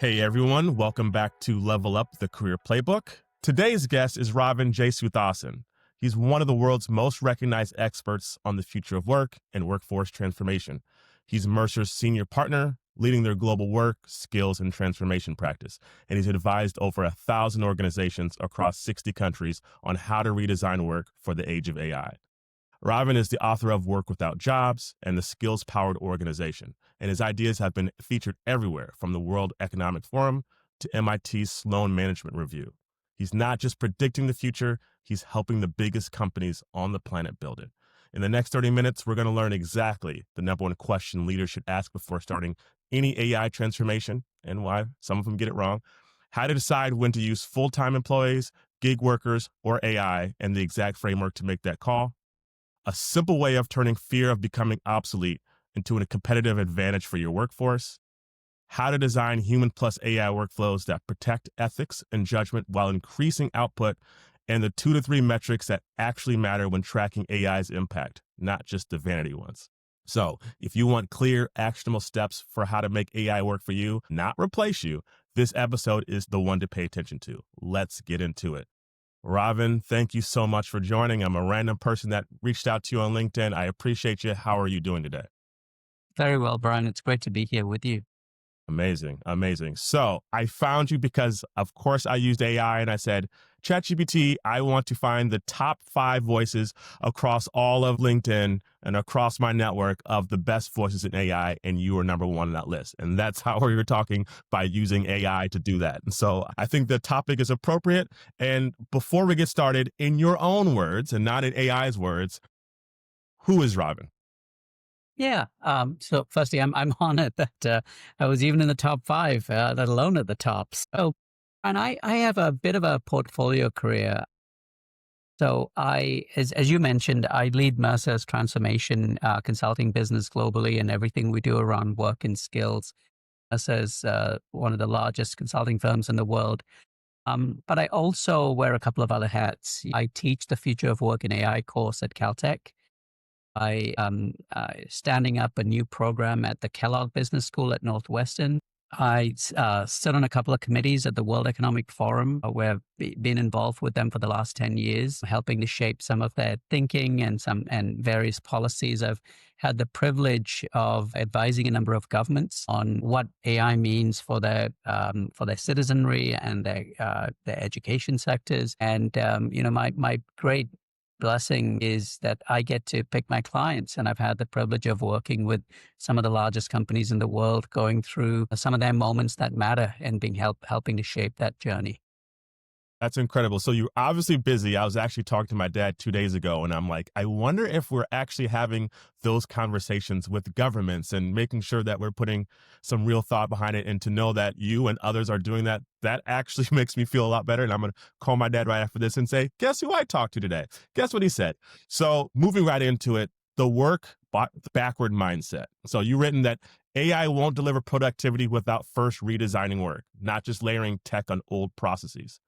Hey everyone, welcome back to Level Up the Career Playbook. Today's guest is Ravin Jesuthasan. He's one of the world's most recognized experts on the future of work and workforce transformation. He's Mercer's Senior Partner, leading their global work, skills, and transformation practice. And he's advised over 1,000 organizations across 60 countries on how to redesign work for the age of AI. Ravin is the author of Work Without Jobs and the Skills-Powered Organization, and his ideas have been featured everywhere from the World Economic Forum to MIT's Sloan Management Review. He's not just predicting the future, he's helping the biggest companies on the planet build it. In the next 30 minutes, we're going to learn exactly the number one question leaders should ask before starting any AI transformation and why some of them get it wrong, how to decide when to use full-time employees, gig workers, or AI, and the exact framework to make that call, a simple way of turning fear of becoming obsolete into a competitive advantage for your workforce, how to design human plus AI workflows that protect ethics and judgment while increasing output, and the 2 to 3 metrics that actually matter when tracking AI's impact, not just the vanity ones. So if you want clear, actionable steps for how to make AI work for you, not replace you, this episode is the one to pay attention to. Let's get into it. Ravin, thank you so much for joining. I'm a random person that reached out to you on LinkedIn. I appreciate you. How are you doing today? Very well, Brian. It's great to be here with you. Amazing. Amazing. So I found you because, of course, I used AI and I said, ChatGPT, I want to find the top 5 voices across all of LinkedIn and across my network of the best voices in AI. And you are number 1 on that list. And that's how we were talking, by using AI to do that. And so I think the topic is appropriate. And before we get started, in your own words and not in AI's words, who is Ravin? Yeah. So firstly, I'm honored that I was even in the top 5, let alone at the top. So, and I have a bit of a portfolio career. So as you mentioned, I lead Mercer's transformation consulting business globally, and everything we do around work and skills. Mercer's one of the largest consulting firms in the world. But I also wear a couple of other hats. I teach the Future of Work in AI course at Caltech. I standing up a new program at the Kellogg Business School at Northwestern. I sit on a couple of committees at the World Economic Forum, where I've been involved with them for the last 10 years, helping to shape some of their thinking and various policies. I've had the privilege of advising a number of governments on what AI means for their citizenry and their education sectors. And my great blessing is that I get to pick my clients, and I've had the privilege of working with some of the largest companies in the world, going through some of their moments that matter and helping to shape that journey. That's incredible. So you're obviously busy. I was actually talking to my dad 2 days ago, and I'm like, I wonder if we're actually having those conversations with governments and making sure that we're putting some real thought behind it. And to know that you and others are doing that, that actually makes me feel a lot better. And I'm going to call my dad right after this and say, guess who I talked to today? Guess what he said? So moving right into it, the work backward mindset. So you've written that AI won't deliver productivity without first redesigning work, not just layering tech on old processes.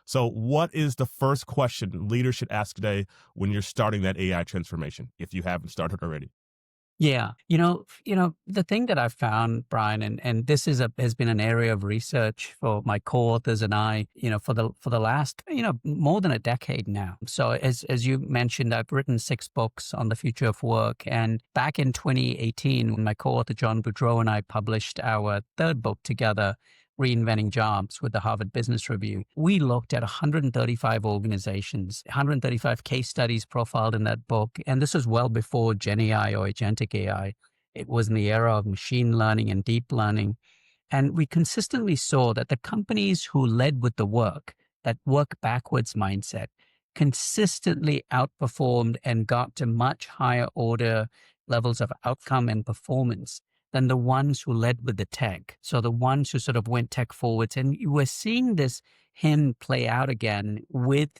So what is the first question leaders should ask today when you're starting that AI transformation, if you haven't started already? Yeah. The thing that I've found, Brian, and this has been an area of research for my co-authors and I, for the last, more than a decade now. So as you mentioned, I've written 6 books on the future of work. And back in 2018, when my co-author John Boudreau and I published our 3rd book together, Reinventing Jobs, with the Harvard Business Review, we looked at 135 organizations, 135 case studies profiled in that book. And this was well before Gen AI or agentic AI. It was in the era of machine learning and deep learning. And we consistently saw that the companies who led with the work, that work backwards mindset, consistently outperformed and got to much higher order levels of outcome and performance than the ones who led with the tech. So the ones who sort of went tech forwards. And we're seeing this hymn play out again with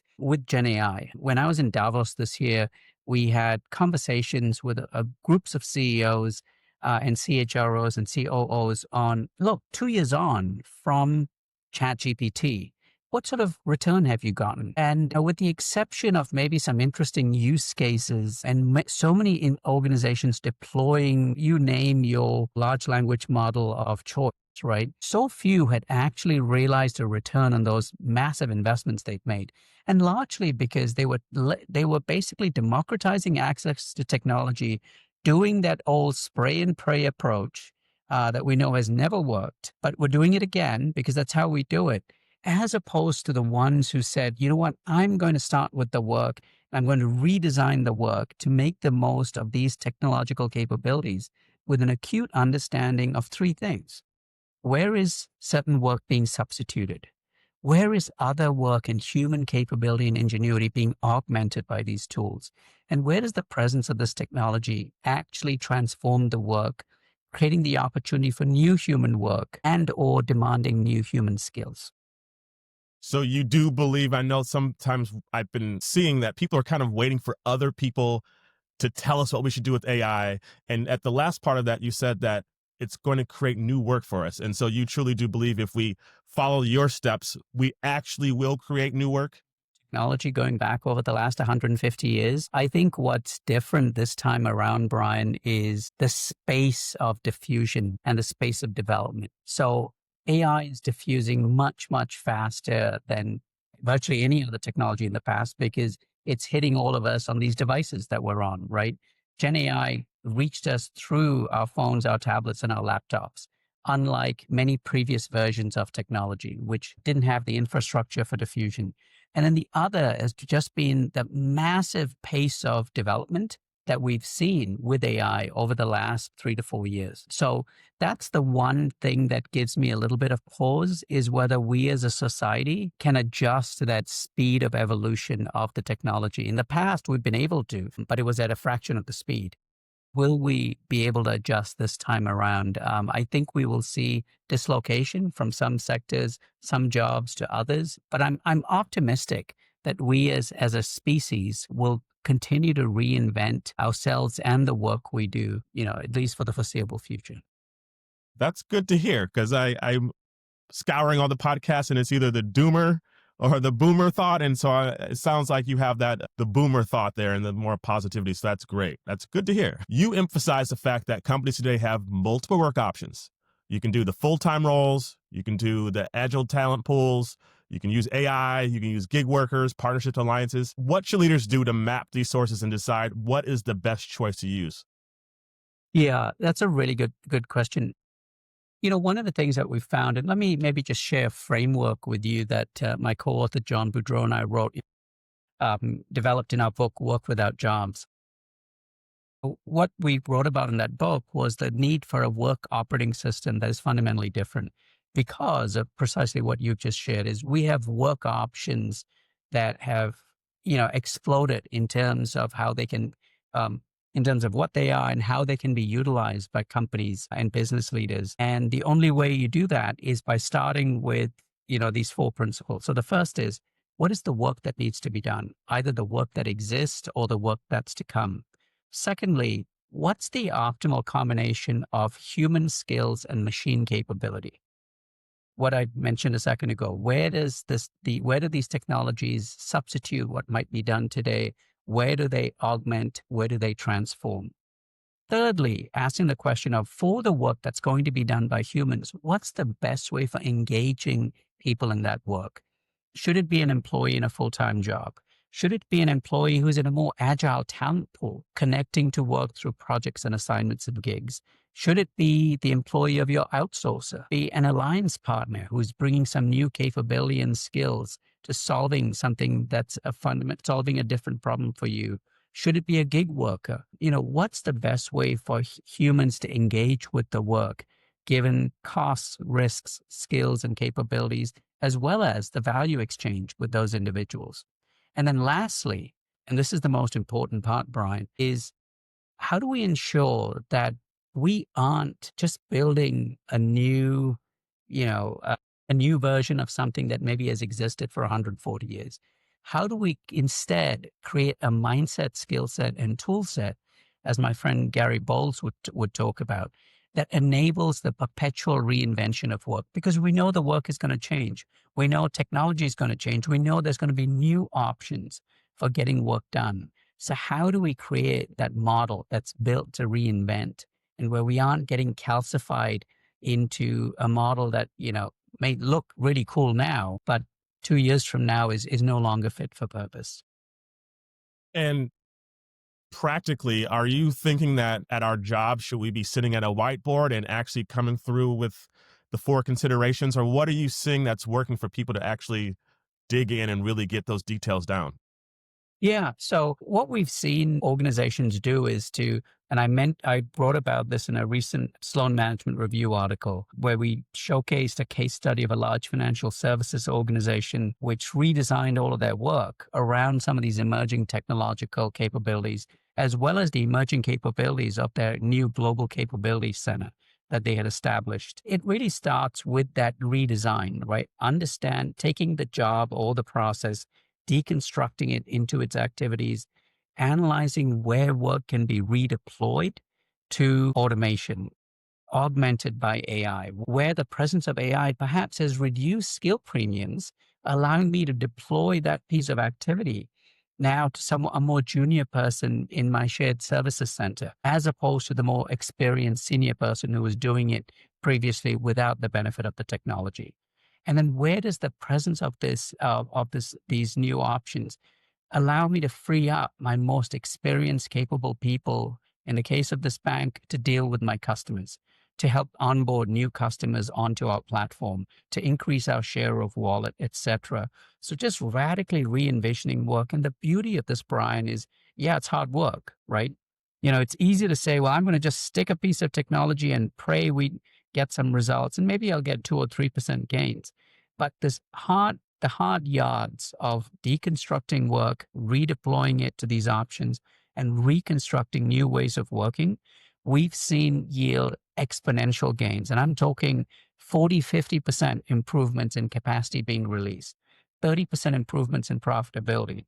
Gen AI. When I was in Davos this year, we had conversations with groups of CEOs and CHROs and COOs on, look, 2 years on from ChatGPT, what sort of return have you gotten? And with the exception of maybe some interesting use cases and so many organizations deploying, you name your large language model of choice, past, right? So few had actually realized a return on those massive investments they'd made. And largely because they were basically democratizing access to technology, doing that old spray and pray approach that we know has never worked, but we're doing it again because that's how we do it, as opposed to the ones who said, you know what, I'm going to start with the work. I'm going to redesign the work to make the most of these technological capabilities with an acute understanding of three things. Where is certain work being substituted? Where is other work and human capability and ingenuity being augmented by these tools? And where does the presence of this technology actually transform the work, creating the opportunity for new human work and or demanding new human skills? So you do believe, I know sometimes I've been seeing that people are kind of waiting for other people to tell us what we should do with AI. And at the last part of that, you said that it's going to create new work for us. And so you truly do believe if we follow your steps, we actually will create new work? Technology going back over the last 150 years. I think what's different this time around, Brian, is the space of diffusion and the space of development. So AI is diffusing much, much faster than virtually any other technology in the past because it's hitting all of us on these devices that we're on, right? Gen AI reached us through our phones, our tablets, and our laptops, unlike many previous versions of technology, which didn't have the infrastructure for diffusion. And then the other has just been the massive pace of development that we've seen with AI over the last 3 to 4 years. So that's the one thing that gives me a little bit of pause, is whether we as a society can adjust to that speed of evolution of the technology. In the past, we've been able to, but it was at a fraction of the speed. Will we be able to adjust this time around? I think we will see dislocation from some sectors, some jobs to others, but I'm optimistic that we as a species will continue to reinvent ourselves and the work we do, at least for the foreseeable future. That's good to hear, because I'm scouring all the podcasts and it's either the doomer or the boomer thought. And so it sounds like you have the boomer thought there and the more positivity. So that's great. That's good to hear. You emphasize the fact that companies today have multiple work options. You can do the full-time roles. You can do the agile talent pools. You can use AI. You can use gig workers, partnerships, alliances. What should leaders do to map these sources and decide what is the best choice to use? Yeah, that's a really good question. One of the things that we've found, and let me maybe just share a framework with you that my co-author John Boudreau and I developed in our book, Work Without Jobs. What we wrote about in that book was the need for a work operating system that is fundamentally different because of precisely what you've just shared. Is we have work options that have, exploded in terms of how they can, in terms of what they are and how they can be utilized by companies and business leaders. And the only way you do that is by starting with, these four principles. So the first is, what is the work that needs to be done? Either the work that exists or the work that's to come. Secondly, what's the optimal combination of human skills and machine capability? What I mentioned a second ago, where do these technologies substitute what might be done today? Where do they augment? Where do they transform? Thirdly, asking the question of, for the work that's going to be done by humans, what's the best way for engaging people in that work? Should it be an employee in a full-time job? Should it be an employee who's in a more agile talent pool, connecting to work through projects and assignments and gigs? Should it be the employee of your outsourcer, be an alliance partner who's bringing some new capability and skills to solving something that's solving a different problem for you? Should it be a gig worker? What's the best way for humans to engage with the work, given costs, risks, skills, and capabilities, as well as the value exchange with those individuals? And then lastly, and this is the most important part, Brian, is how do we ensure that we aren't just building a new, a new version of something that maybe has existed for 140 years? How do we instead create a mindset, skill set, and tool set, as my friend Gary Bowles would talk about, that enables the perpetual reinvention of work? Because we know the work is going to change. We know technology is going to change. We know there's going to be new options for getting work done. So how do we create that model that's built to reinvent, and where we aren't getting calcified into a model that, may look really cool now, but 2 years from now is no longer fit for purpose. And practically, are you thinking that at our job, should we be sitting at a whiteboard and actually coming through with the four considerations? Or what are you seeing that's working for people to actually dig in and really get those details down? Yeah. So what we've seen organizations do is I wrote about this in a recent Sloan Management Review article where we showcased a case study of a large financial services organization which redesigned all of their work around some of these emerging technological capabilities, as well as the emerging capabilities of their new global capabilities center that they had established. It really starts with that redesign, right? Understand taking the job or the process, deconstructing it into its activities, analyzing where work can be redeployed to automation, augmented by AI, where the presence of AI perhaps has reduced skill premiums, allowing me to deploy that piece of activity now to a more junior person in my shared services center, as opposed to the more experienced senior person who was doing it previously without the benefit of the technology. And then where does the presence of these new options allow me to free up my most experienced, capable people, in the case of this bank, to deal with my customers, to help onboard new customers onto our platform, to increase our share of wallet, etc. So just radically re-envisioning work. And the beauty of this, Brian, is, yeah, it's hard work, right? It's easy to say, well, I'm going to just stick a piece of technology and pray we get some results, and maybe I'll get 2 or 3% gains. But the hard yards of deconstructing work, redeploying it to these options, and reconstructing new ways of working, we've seen yield exponential gains. And I'm talking 40, 50% improvements in capacity being released, 30% improvements in profitability.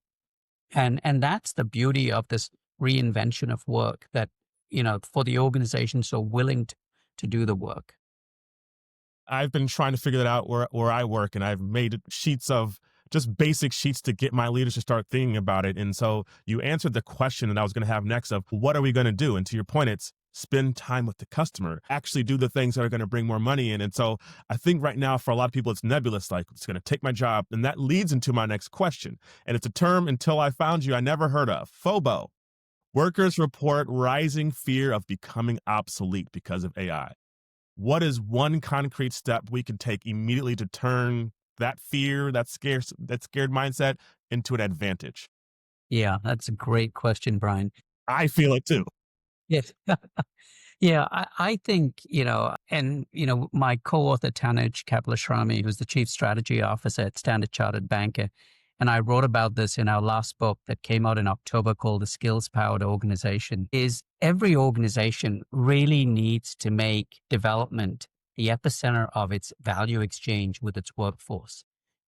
And that's the beauty of this reinvention of work that, for the organization so willing to do the work. I've been trying to figure that out where I work, and I've made sheets of just basic sheets to get my leaders to start thinking about it. And so you answered the question that I was going to have next of what are we going to do? And to your point, it's spend time with the customer, actually do the things that are going to bring more money in. And so I think right now for a lot of people, it's nebulous, like it's going to take my job. And that leads into my next question. And it's a term until I found you, I never heard of, FOBO. Workers report rising fear of becoming obsolete because of AI. What is one concrete step we can take immediately to turn that fear, that scared mindset into an advantage? Yeah, that's a great question, Brian. I feel it too. Yes. Yeah, I think, my co-author, Tanuj Kaplashrami, who's the Chief Strategy Officer at Standard Chartered Banker, and I wrote about this in our last book that came out in October called The Skills Powered Organization, is every organization really needs to make development the epicenter of its value exchange with its workforce,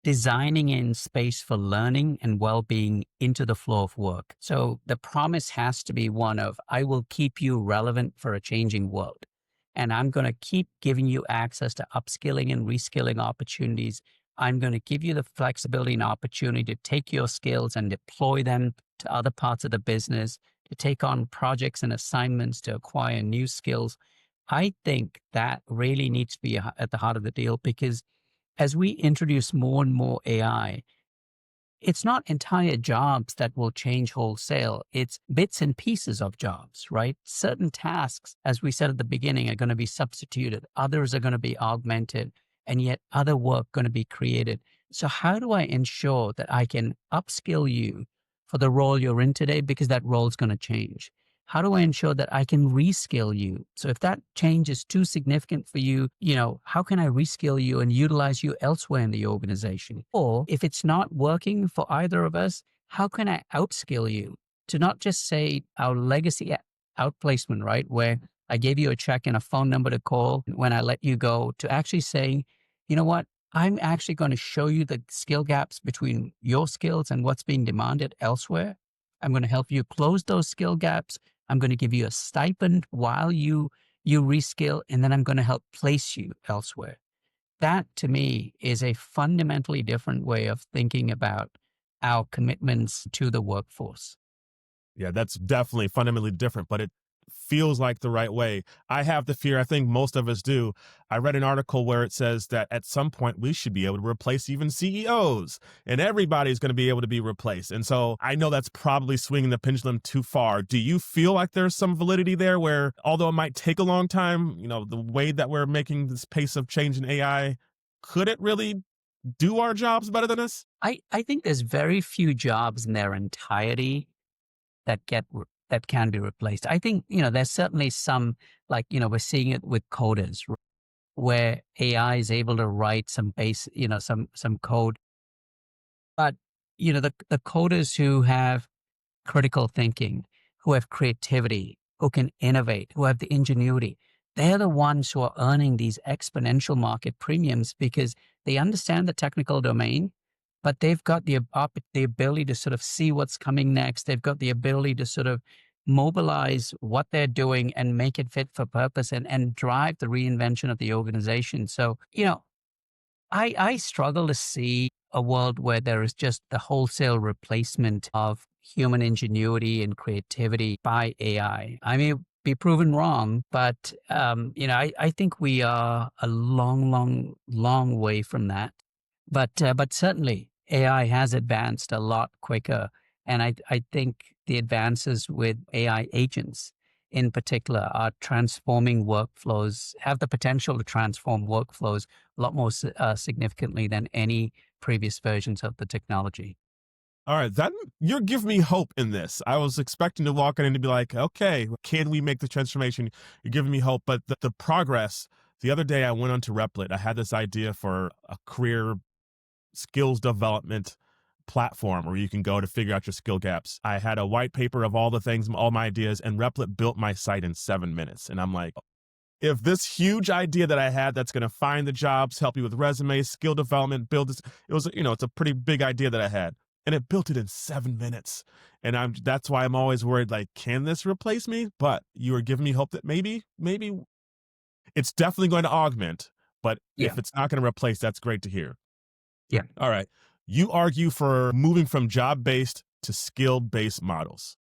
designing in space for learning and well-being into the flow of work. So the promise has to be one of, I will keep you relevant for a changing world. And I'm going to keep giving you access to upskilling and reskilling opportunities. I'm going to give you the flexibility and opportunity to take your skills and deploy them to other parts of the business, to take on projects and assignments, to acquire new skills. I think that really needs to be at the heart of the deal, because as we introduce more and more AI, it's not entire jobs that will change wholesale. It's bits and pieces of jobs, right? Certain tasks, as we said at the beginning, are going to be substituted. Others are going to be augmented, and yet other work going to be created. So how do I ensure that I can upskill you for the role you're in today? Because that role is going to change. How do I ensure that I can reskill you? So if that change is too significant for you, how can I reskill you and utilize you elsewhere in the organization? Or if it's not working for either of us, how can I outskill you to not just say our legacy outplacement, right? Where I gave you a check and a phone number to call when I let you go, to actually saying, you know what? I'm actually going to show you the skill gaps between your skills and what's being demanded elsewhere. I'm going to help you close those skill gaps. I'm going to give you a stipend while you reskill, and then I'm going to help place you elsewhere. That to me is a fundamentally different way of thinking about our commitments to the workforce. Yeah, that's definitely fundamentally different, but feels like the right way. I have the fear, I think most of us do. I read an article where it says that at some point we should be able to replace even CEOs and everybody's going to be able to be replaced. And so I know that's probably swinging the pendulum too far. Do you feel like there's some validity there where, although it might take a long time, the way that we're making this pace of change in AI, could it really do our jobs better than us? I think there's very few jobs in their entirety that can be replaced. I think, there's certainly some, like, we're seeing it with coders, where AI is able to write some base, some code. But, the coders who have critical thinking, who have creativity, who can innovate, who have the ingenuity, they're the ones who are earning these exponential market premiums because they understand the technical domain, but they've got the ability to sort of see what's coming next. They've got the ability to sort of mobilize what they're doing and make it fit for purpose and drive the reinvention of the organization. So, I struggle to see a world where there is just the wholesale replacement of human ingenuity and creativity by AI. I may be proven wrong, but I think we are a long, long, long way from that. But certainly AI has advanced a lot quicker, and I think the advances with AI agents in particular are transforming workflows, have the potential to transform workflows a lot more significantly than any previous versions of the technology. All right, that you're giving me hope in this. I was expecting to walk in and to be like, okay, can we make the transformation? You're giving me hope, but the progress. The other day, I went onto Replit. I had this idea for a career skills development platform where you can go to figure out your skill gaps. I had a white paper of all the things, all my ideas, and Replit built my site in 7 minutes. And I'm like, if this huge idea that I had that's going to find the jobs, help you with resumes, skill development, build this, it's a pretty big idea that I had. And it built it in 7 minutes. And that's why I'm always worried, like, can this replace me? But you are giving me hope that maybe it's definitely going to augment. But Yeah. if it's not going to replace, that's great to hear. Yeah. All right. You argue for moving from job-based to skill-based models.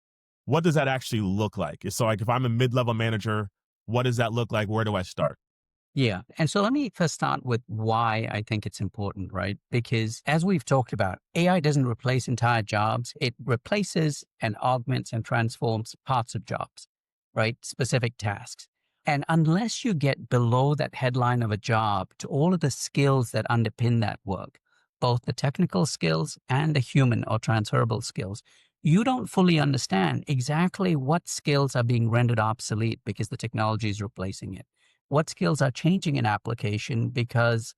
What does that actually look like? So like if I'm a mid-level manager, what does that look like? Where do I start? Yeah. And so let me first start with why I think it's important, right? Because as we've talked about, AI doesn't replace entire jobs. It replaces and augments and transforms parts of jobs, right? Specific tasks. And unless you get below that headline of a job to all of the skills that underpin that work, both the technical skills and the human or transferable skills, you don't fully understand exactly what skills are being rendered obsolete because the technology is replacing it. What skills are changing in application because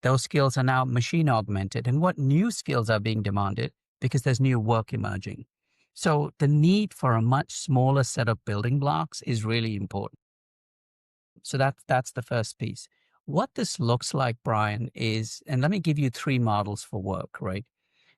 those skills are now machine augmented, and what new skills are being demanded because there's new work emerging. So the need for a much smaller set of building blocks is really important. So that's the first piece. What this looks like, Brian, is, and let me give you three models for work, right?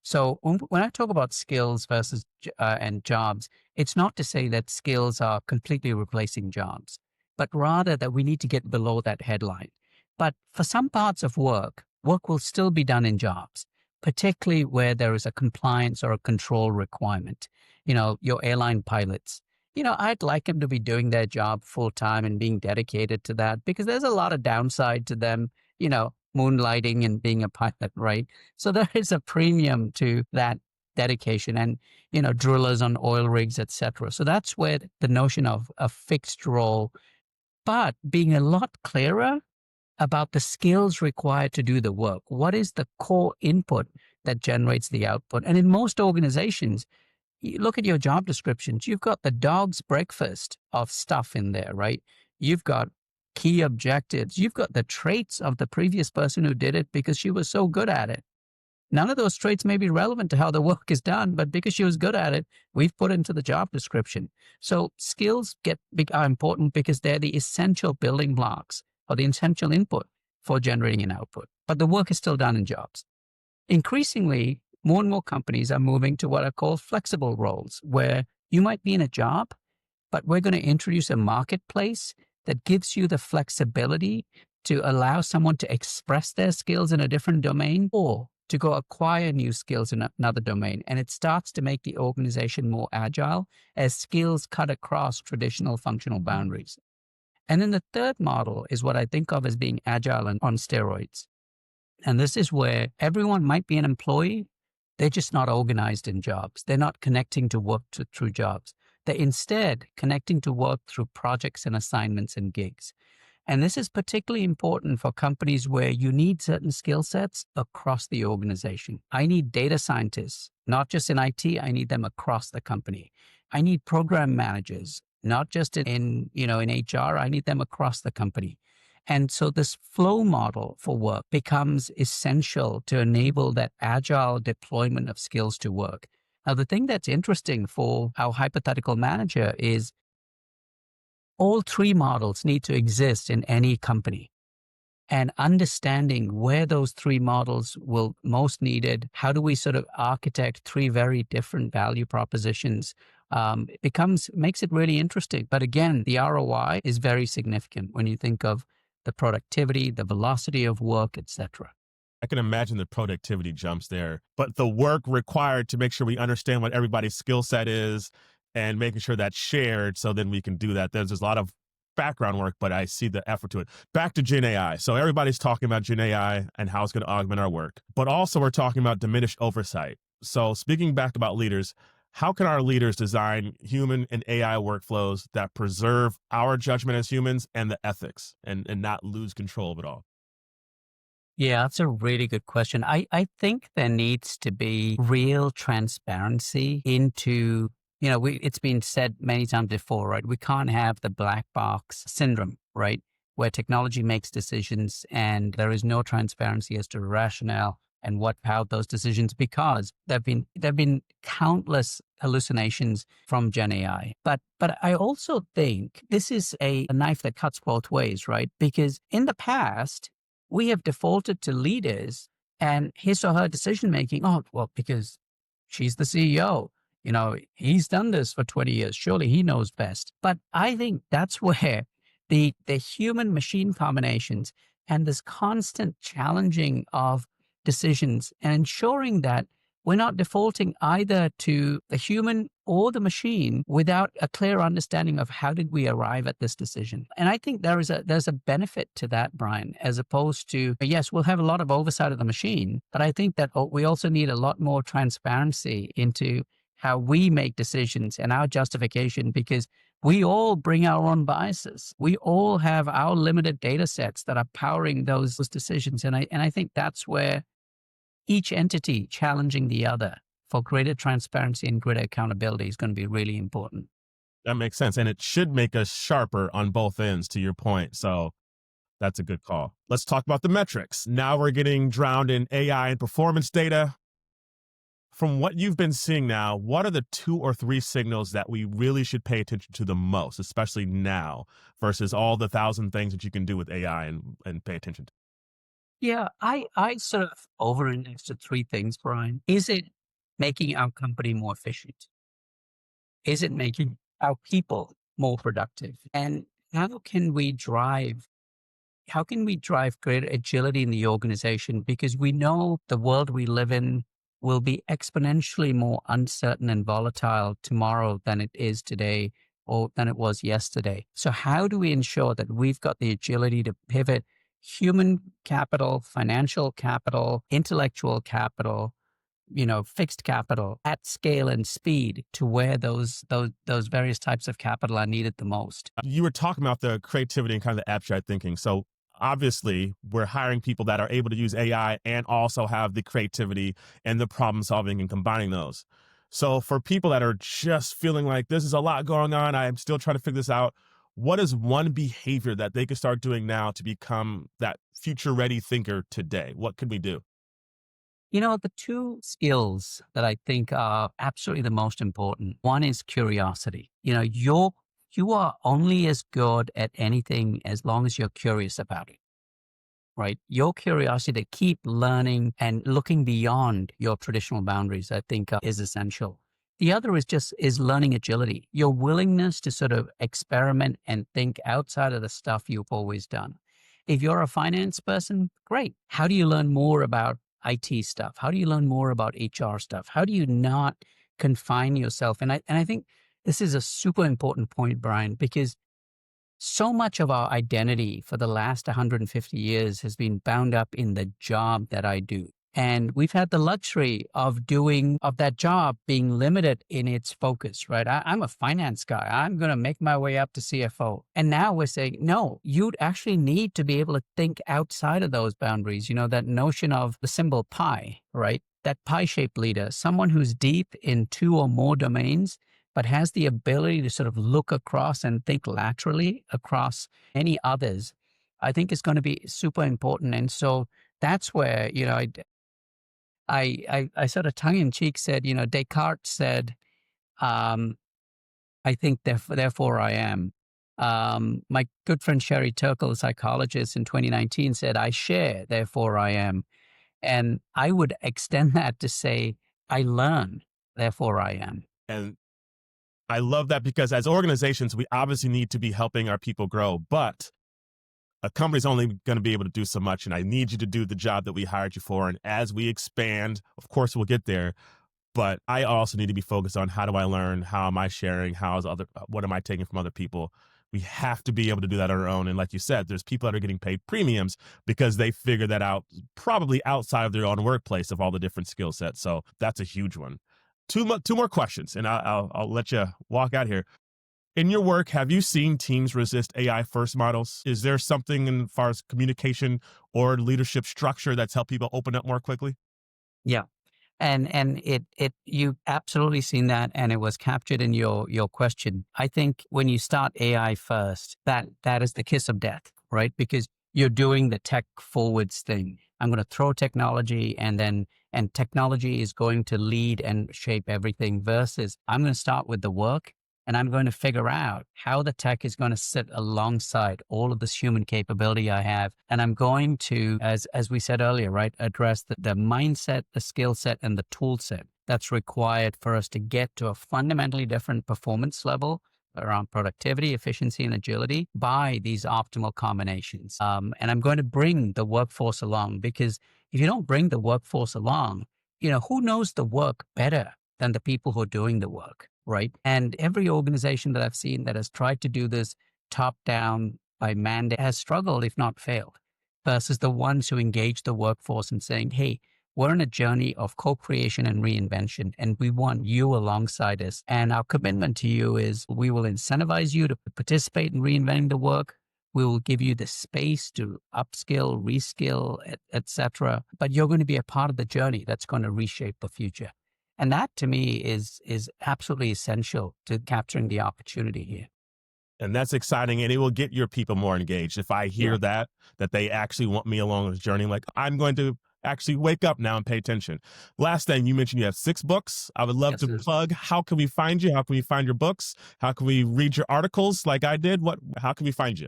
So when I talk about skills versus and jobs, it's not to say that skills are completely replacing jobs, but rather that we need to get below that headline. But for some parts of work, work will still be done in jobs, particularly where there is a compliance or a control requirement. Your airline pilots, I'd like them to be doing their job full time and being dedicated to that because there's a lot of downside to them, moonlighting and being a pilot, right? So there is a premium to that dedication and, drillers on oil rigs, etc. So that's where the notion of a fixed role, but being a lot clearer about the skills required to do the work. What is the core input that generates the output? And in most organizations, you look at your job descriptions, you've got the dog's breakfast of stuff in there, right? You've got key objectives. You've got the traits of the previous person who did it because she was so good at it. None of those traits may be relevant to how the work is done, but because she was good at it, we've put into the job description. So skills are important because they're the essential building blocks or the essential input for generating an output. But the work is still done in jobs. Increasingly, more and more companies are moving to what are called flexible roles, where you might be in a job, but we're going to introduce a marketplace that gives you the flexibility to allow someone to express their skills in a different domain or to go acquire new skills in another domain. And it starts to make the organization more agile as skills cut across traditional functional boundaries. And then the third model is what I think of as being agile and on steroids. And this is where everyone might be an employee. They're just not organized in jobs. They're not connecting to work through jobs. They're instead connecting to work through projects and assignments and gigs. And this is particularly important for companies where you need certain skill sets across the organization. I need data scientists, not just in IT, I need them across the company. I need program managers, not just in HR, I need them across the company. And so this flow model for work becomes essential to enable that agile deployment of skills to work. Now, the thing that's interesting for our hypothetical manager is all three models need to exist in any company. And understanding where those three models will most needed, how do we sort of architect three very different value propositions, makes it really interesting. But again, the ROI is very significant when you think of the productivity, the velocity of work, etc. I can imagine the productivity jumps there, but the work required to make sure we understand what everybody's skill set is and making sure that's shared so then we can do that. There's a lot of background work, but I see the effort to it. Back to Gen AI. So everybody's talking about Gen AI and how it's going to augment our work, but also we're talking about diminished oversight. So speaking back about leaders, how can our leaders design human and AI workflows that preserve our judgment as humans and the ethics and not lose control of it all? Yeah, that's a really good question. I think there needs to be real transparency into, it's been said many times before, right? We can't have the black box syndrome, right? Where technology makes decisions and there is no transparency as to rationale and how those decisions, because there've been countless hallucinations from Gen AI. But I also think this is a knife that cuts both ways, right? Because in the past, we have defaulted to leaders and his or her decision making. Oh, well, because she's the CEO, he's done this for 20 years. Surely he knows best. But I think that's where the human machine combinations and this constant challenging of decisions and ensuring that we're not defaulting either to the human or the machine without a clear understanding of how did we arrive at this decision. And I think there's a benefit to that, Brian, as opposed to, yes, we'll have a lot of oversight of the machine, but I think that we also need a lot more transparency into how we make decisions and our justification, because we all bring our own biases. We all have our limited data sets that are powering those decisions. And I think that's where each entity challenging the other for greater transparency and greater accountability is going to be really important. That makes sense. And it should make us sharper on both ends, to your point. So that's a good call. Let's talk about the metrics. Now we're getting drowned in AI and performance data. From what you've been seeing now, what are the 2 or 3 signals that we really should pay attention to the most, especially now versus all the 1,000 things that you can do with AI and pay attention to? Yeah, I sort of over-index to 3 things, Brian. Is it making our company more efficient? Is it making our people more productive? And how can we drive greater agility in the organization? Because we know the world we live in will be exponentially more uncertain and volatile tomorrow than it is today or than it was yesterday. So how do we ensure that we've got the agility to pivot human capital, financial capital, intellectual capital, fixed capital at scale and speed to where those various types of capital are needed the most? You were talking about the creativity and kind of the abstract thinking. So obviously we're hiring people that are able to use AI and also have the creativity and the problem solving and combining those. So for people that are just feeling like this is a lot going on, I'm still trying to figure this out. What is one behavior that they could start doing now to become that future ready thinker today? What could we do? The 2 skills that I think are absolutely the most important. One is curiosity. You are only as good at anything as long as you're curious about it, right? Your curiosity to keep learning and looking beyond your traditional boundaries, I think is essential. The other is learning agility, your willingness to sort of experiment and think outside of the stuff you've always done. If you're a finance person, great. How do you learn more about IT stuff? How do you learn more about HR stuff? How do you not confine yourself? And I think this is a super important point, Brian, because so much of our identity for the last 150 years has been bound up in the job that I do. And we've had the luxury of that job being limited in its focus, right? I'm a finance guy. I'm going to make my way up to CFO. And now we're saying, no, you'd actually need to be able to think outside of those boundaries. That notion of the symbol pi, right? That pie-shaped leader, someone who's deep in two or more domains, but has the ability to sort of look across and think laterally across any others, I think is going to be super important. And so that's where, I sort of tongue in cheek said, Descartes said, I think, therefore I am. My good friend Sherry Turkle, a psychologist, in 2019 said, I share, therefore I am. And I would extend that to say, I learn, therefore I am. And I love that, because as organizations, we obviously need to be helping our people grow, but a company's only going to be able to do so much, and I need you to do the job that we hired you for. And as we expand, of course, we'll get there. But I also need to be focused on, how do I learn? How am I sharing? What am I taking from other people? We have to be able to do that on our own. And like you said, there's people that are getting paid premiums because they figure that out probably outside of their own workplace of all the different skill sets. So that's a huge one. Two more questions, and I'll let you walk out here. In your work, have you seen teams resist AI first models? Is there something as far as communication or leadership structure that's helped people open up more quickly? Yeah. And you absolutely seen that, and it was captured in your question. I think when you start AI first, that is the kiss of death, right? Because you're doing the tech forwards thing. I'm going to throw technology, and technology is going to lead and shape everything, versus I'm going to start with the work, and I'm going to figure out how the tech is going to sit alongside all of this human capability I have. And I'm going to, as we said earlier, right, address the mindset, the skill set, and the tool set that's required for us to get to a fundamentally different performance level around productivity, efficiency, and agility by these optimal combinations. And I'm going to bring the workforce along, because if you don't bring the workforce along, who knows the work better than the people who are doing the work, right? And every organization that I've seen that has tried to do this top down by mandate has struggled, if not failed, versus the ones who engage the workforce and saying, hey, we're on a journey of co-creation and reinvention, and we want you alongside us. And our commitment to you is we will incentivize you to participate in reinventing the work. We will give you the space to upskill, reskill, et cetera. But you're going to be a part of the journey that's going to reshape the future. And that, to me, is absolutely essential to capturing the opportunity here. And that's exciting, and it will get your people more engaged. If I hear that they actually want me along this journey, like, I'm going to actually wake up now and pay attention. Last thing, you mentioned you have 6 books. I would love to plug. How can we find you? How can we find your books? How can we read your articles like I did? How can we find you?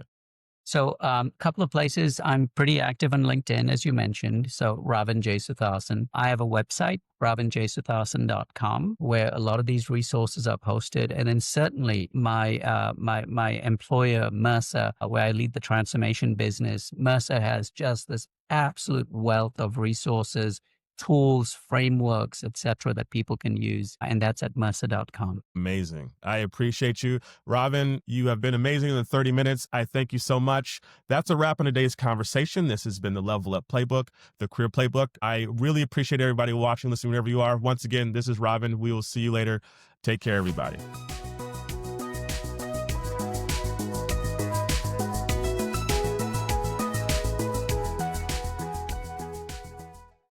So a couple of places. I'm pretty active on LinkedIn, as you mentioned. So Ravin Jesuthasan. I have a website, ravinjesuthasan.com, where a lot of these resources are posted. And then certainly my employer, Mercer, where I lead the transformation business. Mercer has just this absolute wealth of resources, tools, frameworks, et cetera, that people can use. And that's at mercer.com. Amazing. I appreciate you. Ravin, you have been amazing in the 30 minutes. I thank you so much. That's a wrap on today's conversation. This has been the Level Up Playbook, the Career Playbook. I really appreciate everybody watching, listening, wherever you are. Once again, this is Ravin. We will see you later. Take care, everybody.